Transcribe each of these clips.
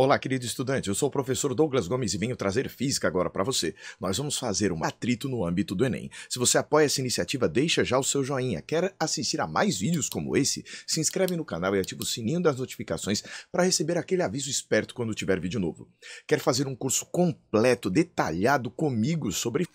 Olá, querido estudante. Eu sou o professor Douglas Gomes e venho trazer física agora para você. Nós vamos fazer um atrito no âmbito do Enem. Se você apoia essa iniciativa, deixa já o seu joinha. Quer assistir a mais vídeos como esse? Se inscreve no canal e ativa o sininho das notificações para receber aquele aviso esperto quando tiver vídeo novo. Quer fazer um curso completo, detalhado comigo sobre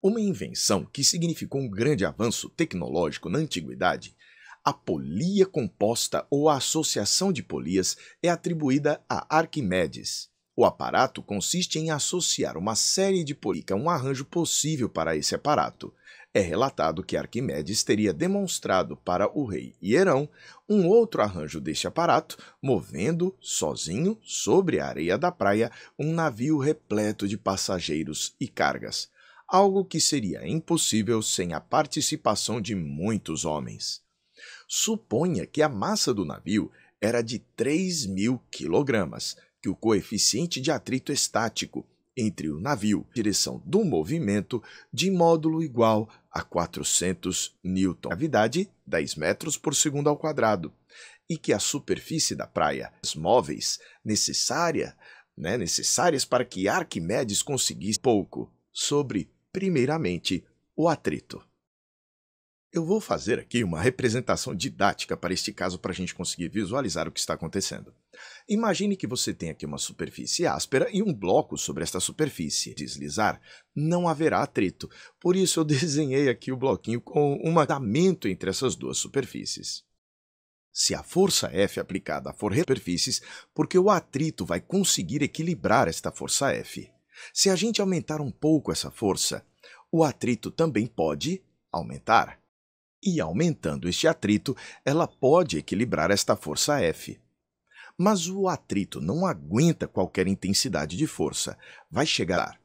uma invenção que significou um grande avanço tecnológico na antiguidade? A polia composta ou a associação de polias é atribuída a Arquimedes. O aparato consiste em associar uma série de polias a um arranjo possível para esse aparato. É relatado que Arquimedes teria demonstrado para o rei Hierão um outro arranjo deste aparato, movendo, sozinho, sobre a areia da praia, um navio repleto de passageiros e cargas, algo que seria impossível sem a participação de muitos homens. Suponha que a massa do navio era de 3.000 kg, que o coeficiente de atrito estático entre o navio e a direção do movimento de módulo igual a 400 N, gravidade 10 metros por segundo ao quadrado, e que a superfície da praia, as móveis necessárias para que Arquimedes conseguisse pouco sobre, primeiramente, o atrito. Eu vou fazer aqui uma representação didática para este caso para a gente conseguir visualizar o que está acontecendo. Imagine que você tem aqui uma superfície áspera e um bloco sobre esta superfície. Deslizar, não haverá atrito, por isso eu desenhei aqui o bloquinho com um agamento entre essas duas superfícies. Se a força F aplicada for superfícies, porque o atrito vai conseguir equilibrar esta força F. Se a gente aumentar um pouco essa força, o atrito também pode aumentar. E aumentando este atrito, ela pode equilibrar esta força F. Mas o atrito não aguenta qualquer intensidade de força, vai chegar.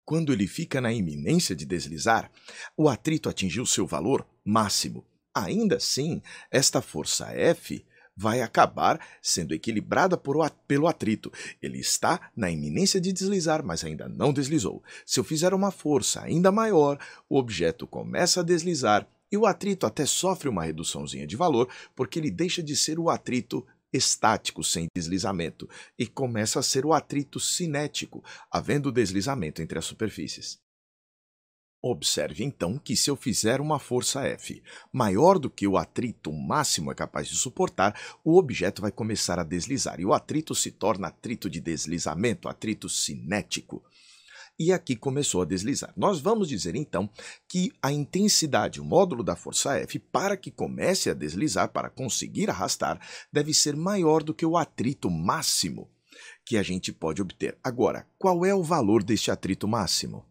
Quando ele fica na iminência de deslizar, o atrito atingiu seu valor máximo. Ainda assim, esta força F vai acabar sendo equilibrada pelo atrito. Ele está na iminência de deslizar, mas ainda não deslizou. Se eu fizer uma força ainda maior, o objeto começa a deslizar e o atrito até sofre uma reduçãozinha de valor, porque ele deixa de ser o atrito estático sem deslizamento e começa a ser o atrito cinético, havendo deslizamento entre as superfícies. Observe então que se eu fizer uma força F maior do que o atrito máximo é capaz de suportar, o objeto vai começar a deslizar e o atrito se torna atrito de deslizamento, atrito cinético. E aqui começou a deslizar. Nós vamos dizer então que a intensidade, o módulo da força F, para que comece a deslizar, para conseguir arrastar, deve ser maior do que o atrito máximo que a gente pode obter. Agora, qual é o valor deste atrito máximo?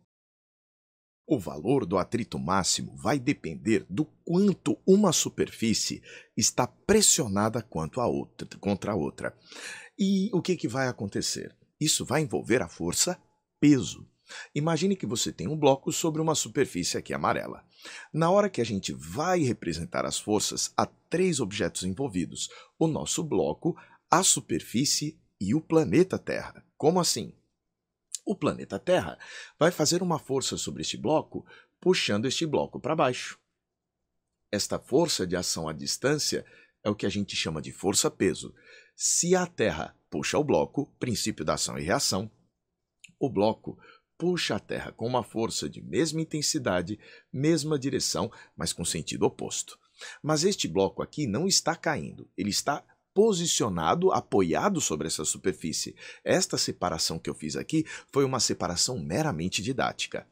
O valor do atrito máximo vai depender do quanto uma superfície está pressionada contra a outra. E o que vai acontecer? Isso vai envolver a força peso. Imagine que você tem um bloco sobre uma superfície aqui amarela. Na hora que a gente vai representar as forças, há 3 objetos envolvidos: o nosso bloco, a superfície e o planeta Terra. Como assim? O planeta Terra vai fazer uma força sobre este bloco, puxando este bloco para baixo. Esta força de ação à distância é o que a gente chama de força-peso. Se a Terra puxa o bloco, princípio da ação e reação, o bloco puxa a Terra com uma força de mesma intensidade, mesma direção, mas com sentido oposto. Mas este bloco aqui não está caindo, ele está posicionado, apoiado sobre essa superfície. Esta separação que eu fiz aqui foi uma separação meramente didática.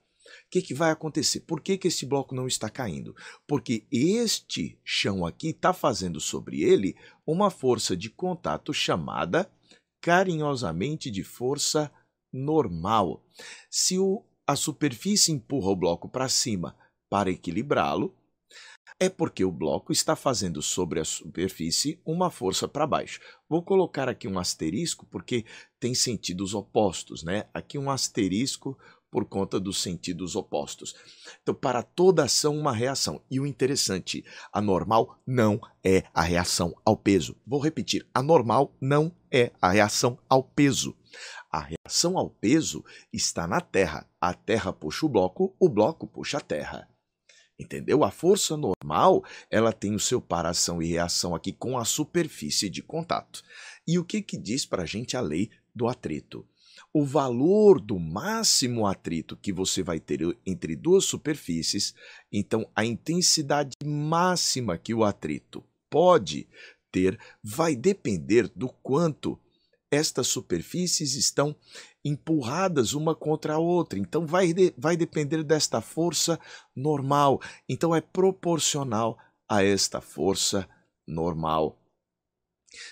O que vai acontecer? Por que este bloco não está caindo? Porque este chão aqui está fazendo sobre ele uma força de contato chamada carinhosamente de força normal. Se a superfície empurra o bloco para cima para equilibrá-lo, é porque o bloco está fazendo sobre a superfície uma força para baixo. Vou colocar aqui um asterisco porque tem sentidos opostos, né? Aqui um asterisco por conta dos sentidos opostos. Então, para toda ação, uma reação. E o interessante, a normal não é a reação ao peso. Vou repetir, a normal não é a reação ao peso. A reação ao peso está na Terra. A Terra puxa o bloco puxa a Terra. Entendeu? A força normal, ela tem o seu para-ação e reação aqui com a superfície de contato. E o que diz para a gente a lei do atrito? O valor do máximo atrito que você vai ter entre duas superfícies, então a intensidade máxima que o atrito pode ter vai depender do quanto estas superfícies estão empurradas uma contra a outra. Então vai depender desta força normal. Então é proporcional a esta força normal.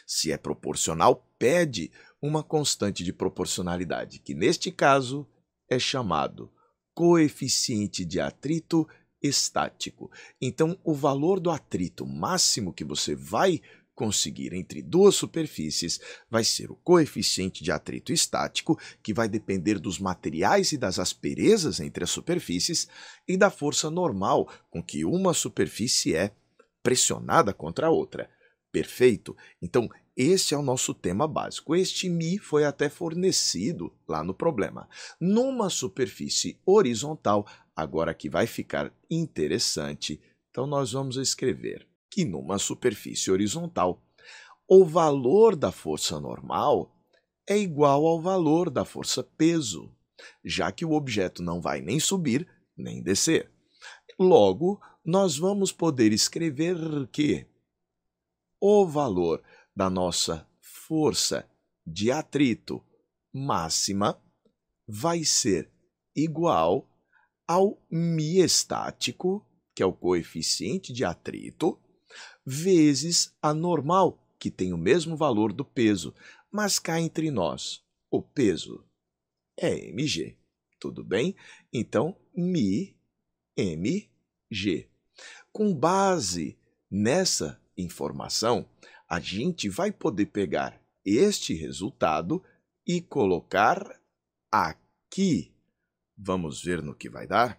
Se é proporcional, pede uma constante de proporcionalidade, que neste caso é chamado coeficiente de atrito estático. Então, o valor do atrito máximo que você vai conseguir entre duas superfícies vai ser o coeficiente de atrito estático, que vai depender dos materiais e das asperezas entre as superfícies e da força normal com que uma superfície é pressionada contra a outra. Perfeito? Então, este é o nosso tema básico. Este μ foi até fornecido lá no problema. Numa superfície horizontal, agora que vai ficar interessante, então nós vamos escrever que numa superfície horizontal, o valor da força normal é igual ao valor da força peso, já que o objeto não vai nem subir nem descer. Logo, nós vamos poder escrever que o valor da nossa força de atrito máxima vai ser igual ao μ estático, que é o coeficiente de atrito, vezes a normal, que tem o mesmo valor do peso, mas cá entre nós, o peso é mg, tudo bem? Então, μ, mg. Com base nessa informação, a gente vai poder pegar este resultado e colocar aqui. Vamos ver no que vai dar?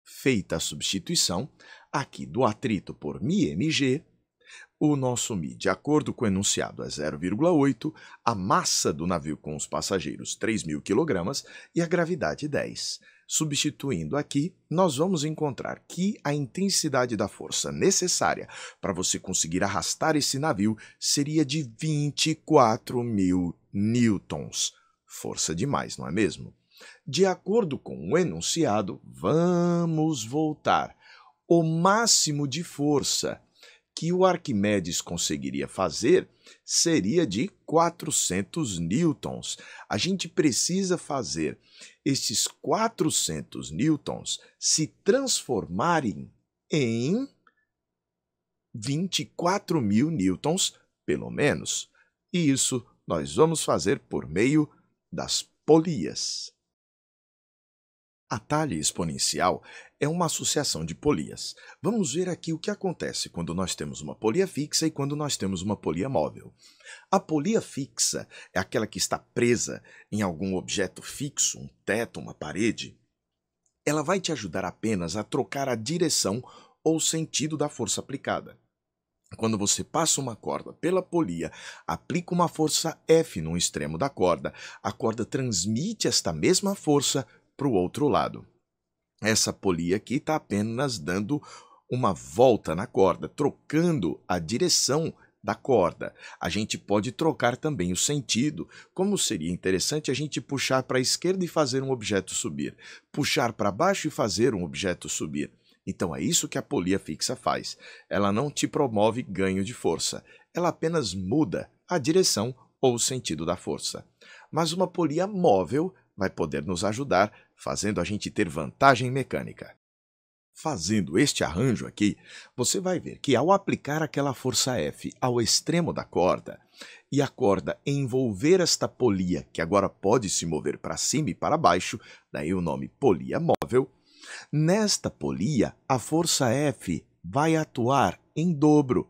Feita a substituição, aqui do atrito por μmg, o nosso μ, de acordo com o enunciado, é 0,8, a massa do navio com os passageiros 3.000 kg e a gravidade 10. Substituindo aqui, nós vamos encontrar que a intensidade da força necessária para você conseguir arrastar esse navio seria de 24.000 newtons. Força demais, não é mesmo? De acordo com o enunciado, vamos voltar. O máximo de força que o Arquimedes conseguiria fazer seria de 400 newtons. A gente precisa fazer esses 400 newtons se transformarem em 24.000 newtons, pelo menos. E isso nós vamos fazer por meio das polias. A talha exponencial é uma associação de polias. Vamos ver aqui o que acontece quando nós temos uma polia fixa e quando nós temos uma polia móvel. A polia fixa é aquela que está presa em algum objeto fixo, um teto, uma parede. Ela vai te ajudar apenas a trocar a direção ou sentido da força aplicada. Quando você passa uma corda pela polia, aplica uma força F no extremo da corda, a corda transmite esta mesma força para o outro lado. Essa polia aqui está apenas dando uma volta na corda, trocando a direção da corda. A gente pode trocar também o sentido, como seria interessante a gente puxar para a esquerda e fazer um objeto subir, puxar para baixo e fazer um objeto subir. Então é isso que a polia fixa faz. Ela não te promove ganho de força, ela apenas muda a direção ou o sentido da força. Mas uma polia móvel vai poder nos ajudar, fazendo a gente ter vantagem mecânica. Fazendo este arranjo aqui, você vai ver que ao aplicar aquela força F ao extremo da corda e a corda envolver esta polia, que agora pode se mover para cima e para baixo, daí o nome polia móvel, nesta polia a força F vai atuar em dobro.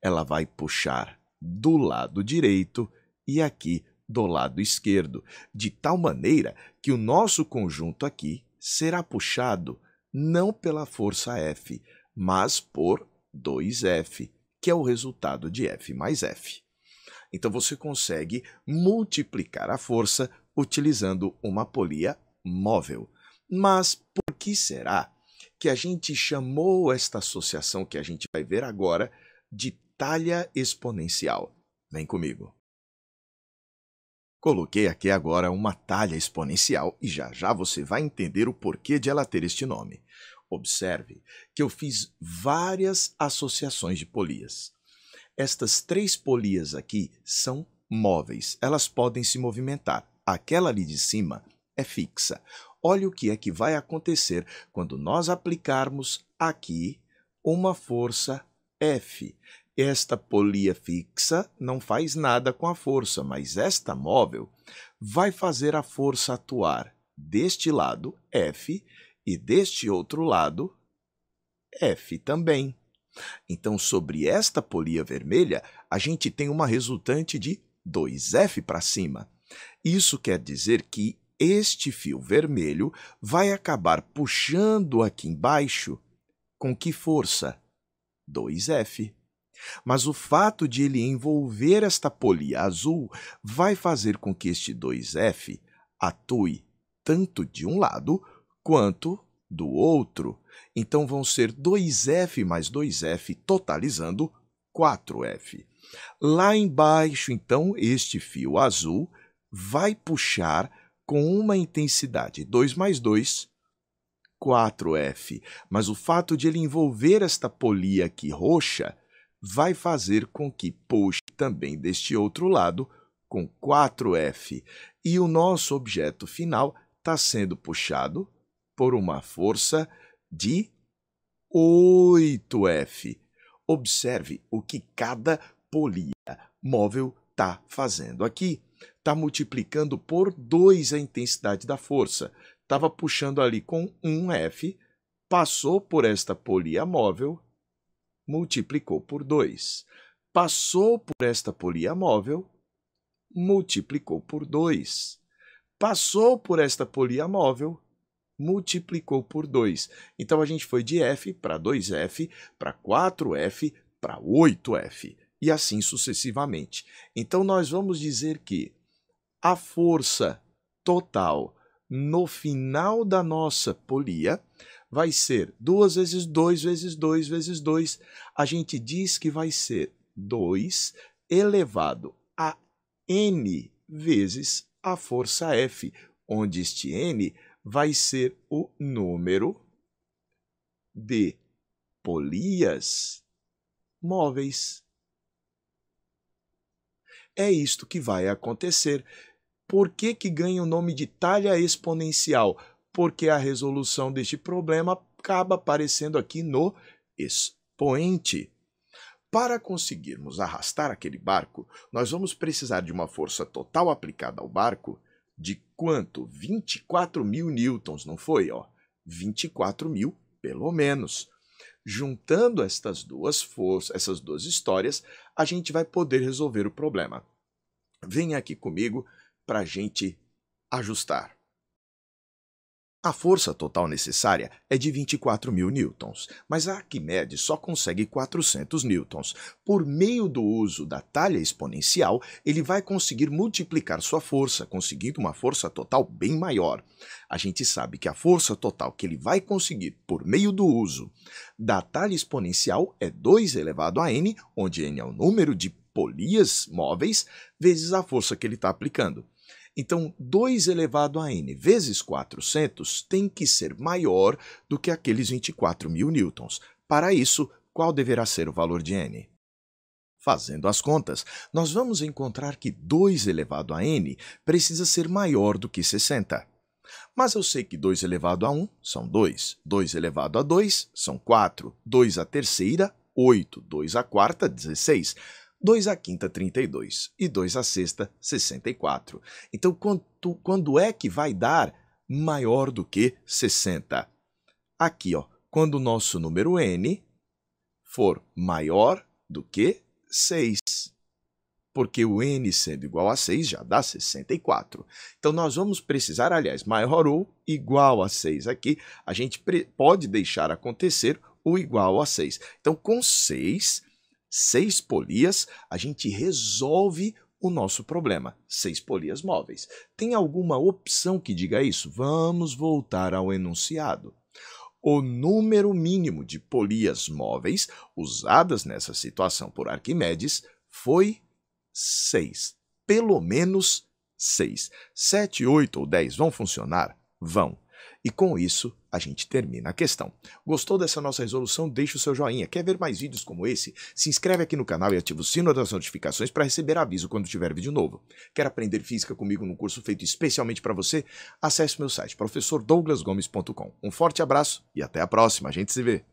Ela vai puxar do lado direito e aqui do lado esquerdo, de tal maneira que o nosso conjunto aqui será puxado não pela força F, mas por 2F, que é o resultado de F mais F. Então você consegue multiplicar a força utilizando uma polia móvel. Mas por que será que a gente chamou esta associação que a gente vai ver agora de talha exponencial. Vem comigo. Coloquei aqui agora uma talha exponencial e já já você vai entender o porquê de ela ter este nome. Observe que eu fiz várias associações de polias. Estas 3 polias aqui são móveis, elas podem se movimentar. Aquela ali de cima é fixa. Olha o que é que vai acontecer quando nós aplicarmos aqui uma força F. Esta polia fixa não faz nada com a força, mas esta móvel vai fazer a força atuar deste lado, F, e deste outro lado, F também. Então, sobre esta polia vermelha, a gente tem uma resultante de 2F para cima. Isso quer dizer que este fio vermelho vai acabar puxando aqui embaixo com que força? 2F. Mas o fato de ele envolver esta polia azul vai fazer com que este 2F atue tanto de um lado quanto do outro. Então vão ser 2F mais 2F, totalizando 4F. Lá embaixo, então, este fio azul vai puxar com uma intensidade 2 mais 2, 4F. Mas o fato de ele envolver esta polia aqui roxa vai fazer com que puxe também deste outro lado com 4F. E o nosso objeto final está sendo puxado por uma força de 8F. Observe o que cada polia móvel está fazendo aqui. Está multiplicando por 2 a intensidade da força. Estava puxando ali com 1F, passou por esta polia móvel, multiplicou por 2. Passou por esta polia móvel, multiplicou por 2. Passou por esta polia móvel, multiplicou por 2. Então, a gente foi de F para 2F, para 4F, para 8F, e assim sucessivamente. Então, nós vamos dizer que a força total no final da nossa polia vai ser 2 vezes 2 vezes 2 vezes 2. A gente diz que vai ser 2 elevado a N vezes a força F, onde este N vai ser o número de polias móveis. É isto que vai acontecer. Por que que ganha o nome de talha exponencial? Porque a resolução deste problema acaba aparecendo aqui no expoente. Para conseguirmos arrastar aquele barco, nós vamos precisar de uma força total aplicada ao barco de quanto? 24.000 newtons, não foi? 24.000 pelo menos. Juntando estas duas forças, essas duas histórias, a gente vai poder resolver o problema. Venha aqui comigo para a gente ajustar. A força total necessária é de 24.000 newtons, mas a Arquimedes só consegue 400 newtons. Por meio do uso da talha exponencial, ele vai conseguir multiplicar sua força, conseguindo uma força total bem maior. A gente sabe que a força total que ele vai conseguir por meio do uso da talha exponencial é 2 elevado a n, onde n é o número de polias móveis, vezes a força que ele está aplicando. Então, 2 elevado a n vezes 400 tem que ser maior do que aqueles 24.000 newtons. Para isso, qual deverá ser o valor de n? Fazendo as contas, nós vamos encontrar que 2 elevado a n precisa ser maior do que 60. Mas eu sei que 2 elevado a 1 são 2, 2 elevado a 2 são 4, 2 à terceira, 8, 2 à quarta, 16. 2 à quinta, 32, e 2 à sexta, 64. Então, quando é que vai dar maior do que 60? Aqui, quando o nosso número n for maior do que 6. Porque o n sendo igual a 6 já dá 64. Então, nós vamos precisar, aliás, maior ou igual a 6 aqui, a gente pode deixar acontecer o igual a 6. Então, com 6 polias, a gente resolve o nosso problema. 6 polias móveis. Tem alguma opção que diga isso? Vamos voltar ao enunciado. O número mínimo de polias móveis usadas nessa situação por Arquimedes foi 6. Pelo menos 6. 7, 8 ou 10 vão funcionar? Vão. E com isso, a gente termina a questão. Gostou dessa nossa resolução? Deixa o seu joinha. Quer ver mais vídeos como esse? Se inscreve aqui no canal e ativa o sino das notificações para receber aviso quando tiver vídeo novo. Quer aprender física comigo num curso feito especialmente para você? Acesse meu site, professordouglasgomes.com. Um forte abraço e até a próxima. A gente se vê.